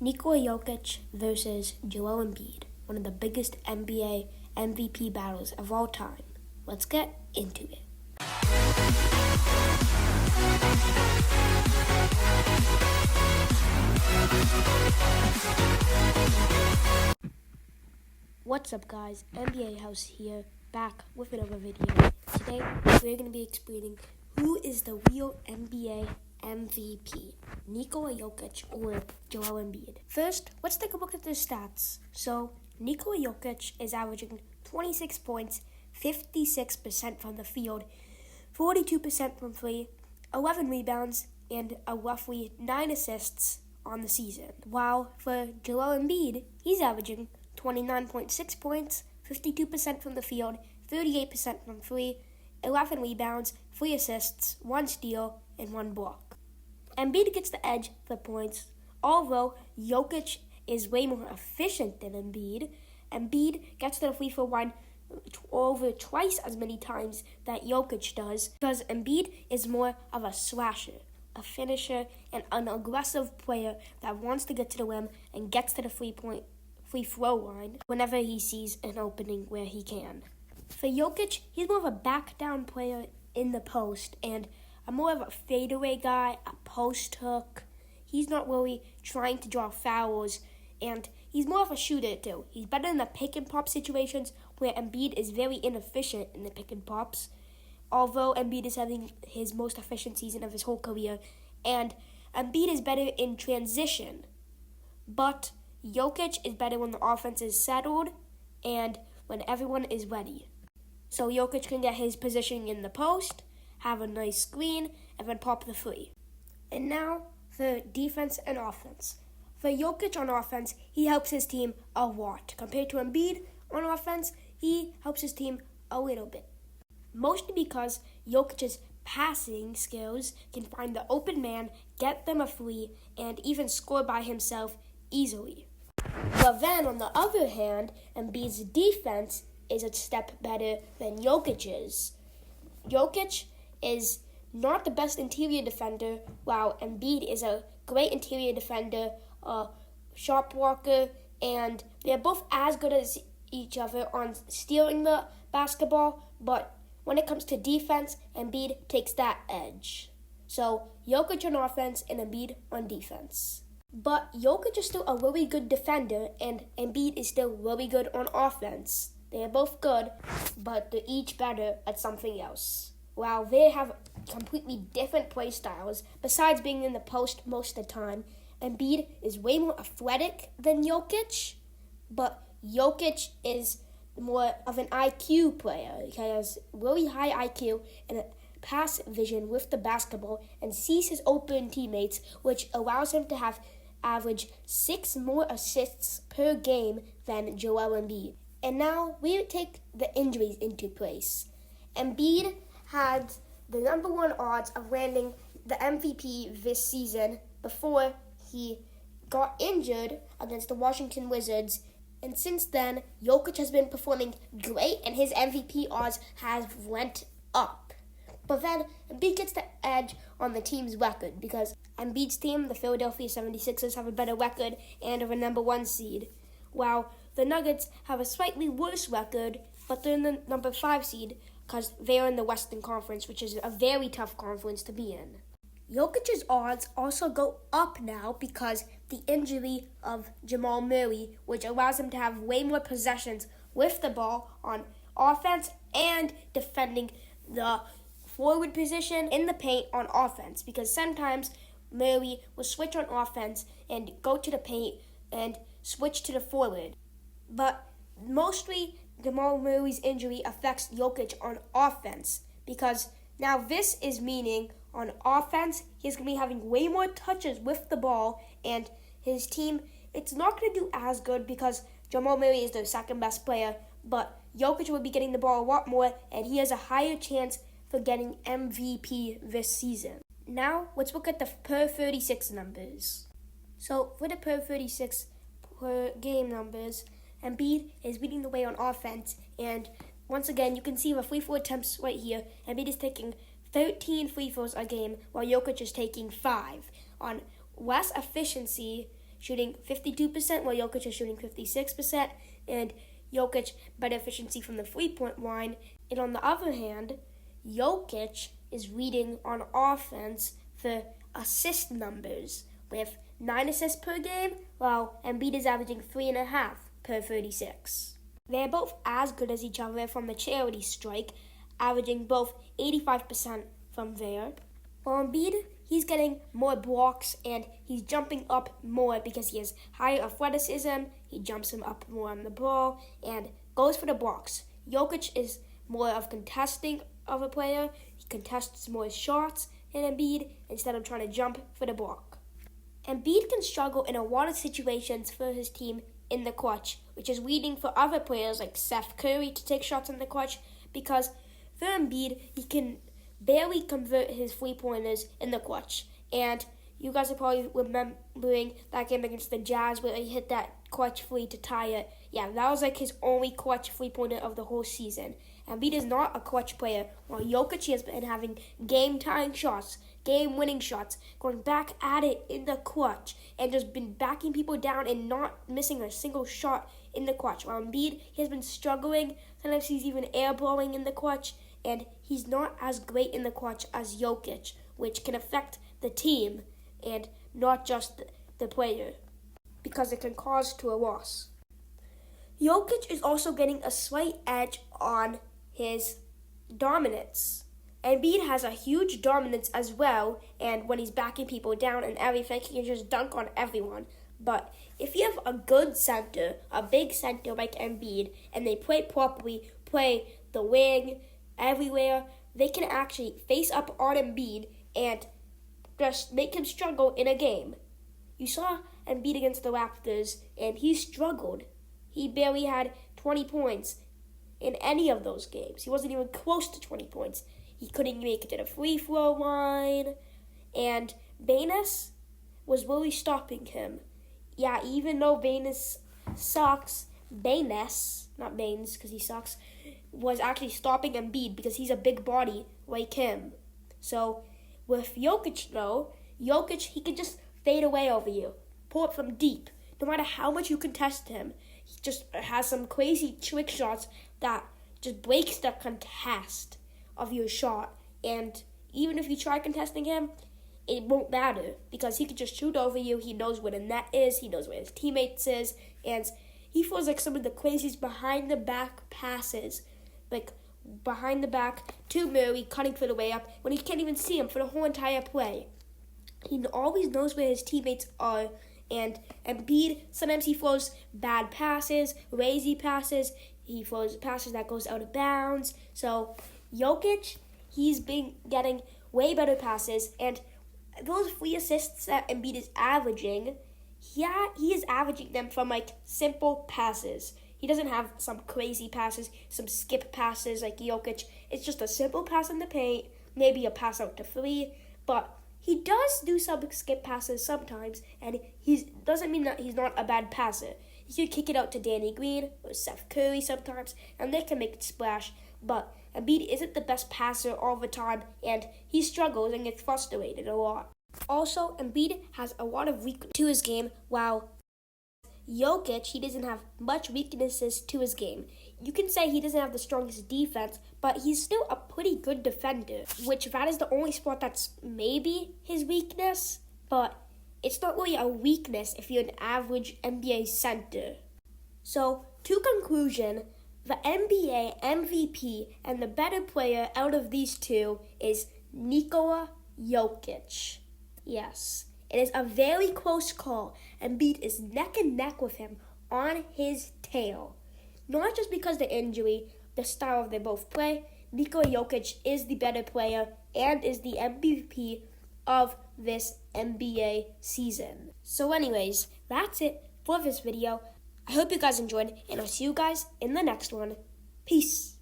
Nikola Jokic versus Joel Embiid, one of the biggest NBA MVP battles of all time. Let's get into it. What's up guys, NBA House here, back with another video. Today, we're going to be explaining who is the real NBA MVP, Nikola Jokic or Joel Embiid. First, let's take a look at their stats. So, Nikola Jokic is averaging 26 points, 56% from the field, 42% from three, 11 rebounds, and a roughly 9 assists on the season. While for Joel Embiid, he's averaging 29.6 points, 52% from the field, 38% from three, 11 rebounds, 3 assists, 1 steal, and 1 block. Embiid gets the edge for points, although Jokic is way more efficient than Embiid. Embiid gets to the free throw line over twice as many times that Jokic does, because Embiid is more of a slasher, a finisher, and an aggressive player that wants to get to the rim and gets to the free throw line whenever he sees an opening where he can. For Jokic, he's more of a back down player in the post and more of a fadeaway guy, a post hook. He's not really trying to draw fouls, and he's more of a shooter too. He's better in the pick and pop situations where Embiid is very inefficient in the pick and pops, although Embiid is having his most efficient season of his whole career, and Embiid is better in transition, but Jokic is better when the offense is settled and when everyone is ready. So Jokic can get his positioning in the post, have a nice screen, and then pop the three. And now for defense and offense. For Jokic on offense, he helps his team a lot. Compared to Embiid on offense, he helps his team a little bit. Mostly because Jokic's passing skills can find the open man, get them a three, and even score by himself easily. But then, on the other hand, Embiid's defense is a step better than Jokic's. Jokic is not the best interior defender, while Embiid is a great interior defender, a shot blocker, and they're both as good as each other on stealing the basketball, but when it comes to defense, Embiid takes that edge. So, Jokic on offense and Embiid on defense. But Jokic is still a really good defender, and Embiid is still really good on offense. They are both good, but they're each better at something else. While they have completely different play styles, besides being in the post most of the time, Embiid is way more athletic than Jokic, but Jokic is more of an IQ player. He has really high IQ and a pass vision with the basketball and sees his open teammates, which allows him to have average 6 more assists per game than Joel Embiid. And now we take the injuries into place. Embiid had the number 1 odds of landing the MVP this season before he got injured against the Washington Wizards. And since then, Jokic has been performing great and his MVP odds have went up. But then Embiid gets the edge on the team's record because Embiid's team, the Philadelphia 76ers, have a better record and are a number 1 seed, while the Nuggets have a slightly worse record, but they're in the number 5 seed because they're in the Western Conference, which is a very tough conference to be in. Jokic's odds also go up now because the injury of Jamal Murray, which allows him to have way more possessions with the ball on offense and defending the forward position in the paint on offense, because sometimes Murray will switch on offense and go to the paint and switch to the forward. But mostly Jamal Murray's injury affects Jokic on offense, because now this is meaning on offense he's going to be having way more touches with the ball, and his team, it's not going to do as good because Jamal Murray is their second best player, but Jokic will be getting the ball a lot more, and he has a higher chance for getting MVP this season. Now, let's look at the per 36 numbers. So, for the per 36 per game numbers, Embiid is leading the way on offense, and once again, you can see the free throw attempts right here. Embiid is taking 13 free throws a game, while Jokic is taking 5. On less efficiency, shooting 52%, while Jokic is shooting 56%, and Jokic better efficiency from the three-point line. And on the other hand, Jokic is leading on offense for assist numbers with 9 assists per game, while Embiid is averaging 3.5 per 36. They're both as good as each other from the charity strike, averaging both 85% from there. While Embiid, he's getting more blocks and he's jumping up more because he has higher athleticism. He jumps him up more on the ball and goes for the blocks. Jokic is more of contesting of a player. He contests more shots than Embiid instead of trying to jump for the block. Embiid can struggle in a lot of situations for his team in the clutch, which is leading for other players like Steph Curry to take shots in the clutch, because for Embiid, he can barely convert his three-pointers in the clutch. And you guys are probably remembering that game against the Jazz where he hit that clutch three to tie it. Yeah, that was like his only clutch three-pointer of the whole season. Embiid is not a clutch player, while Jokic has been having game-tying shots, game-winning shots, going back at it in the clutch, and just been backing people down and not missing a single shot in the clutch. While Embiid, he has been struggling. Sometimes he's even airballing in the clutch, and he's not as great in the clutch as Jokic, which can affect the team and not just the player, because it can cause to a loss. Jokic is also getting a slight edge on his dominance. Embiid has a huge dominance as well, and when he's backing people down and everything, he can just dunk on everyone. But if you have a good center, a big center like Embiid, and they play properly, play the wing everywhere, they can actually face up on Embiid and just make him struggle in a game. You saw Embiid against the Raptors, and he struggled. He barely had 20 points in any of those games. He wasn't even close to 20 points. He couldn't make it to the free throw line. And Baines was really stopping him. Yeah, even though Baines sucks, not Baines because he sucks, was actually stopping Embiid because he's a big body like him. So with Jokic though, he can just fade away over you, pull it from deep. No matter how much you contest him, he just has some crazy trick shots that just breaks the contest of your shot. And even if you try contesting him, it won't matter because he can just shoot over you. He knows where the net is. He knows where his teammates is. And he throws like some of the craziest behind the back passes, like behind the back to Murray, cutting for the way up when he can't even see him for the whole entire play. He always knows where his teammates are. And Embiid, sometimes he throws bad passes, lazy passes. He throws passes that goes out of bounds. So Jokic, he's been getting way better passes. And those 3 assists that Embiid is averaging, yeah, he is averaging them from like simple passes. He doesn't have some crazy passes, some skip passes like Jokic. It's just a simple pass in the paint, maybe a pass out to 3, but he does do some skip passes sometimes, and he doesn't mean that he's not a bad passer. He could kick it out to Danny Green or Steph Curry sometimes, and they can make it splash. But Embiid isn't the best passer all the time, and he struggles and gets frustrated a lot. Also, Embiid has a lot of weaknesses to his game, while Jokic, he doesn't have much weaknesses to his game. You can say he doesn't have the strongest defense, but he's still a pretty good defender, which that is the only spot that's maybe his weakness, but it's not really a weakness if you're an average NBA center. So, to conclusion, the NBA MVP and the better player out of these two is Nikola Jokic. Yes, it is a very close call. Embiid is neck and neck with him on his tail. Not just because of the injury, the style they both play. Nikola Jokic is the better player and is the MVP of this NBA season. So anyways, that's it for this video. I hope you guys enjoyed, and I'll see you guys in the next one. Peace.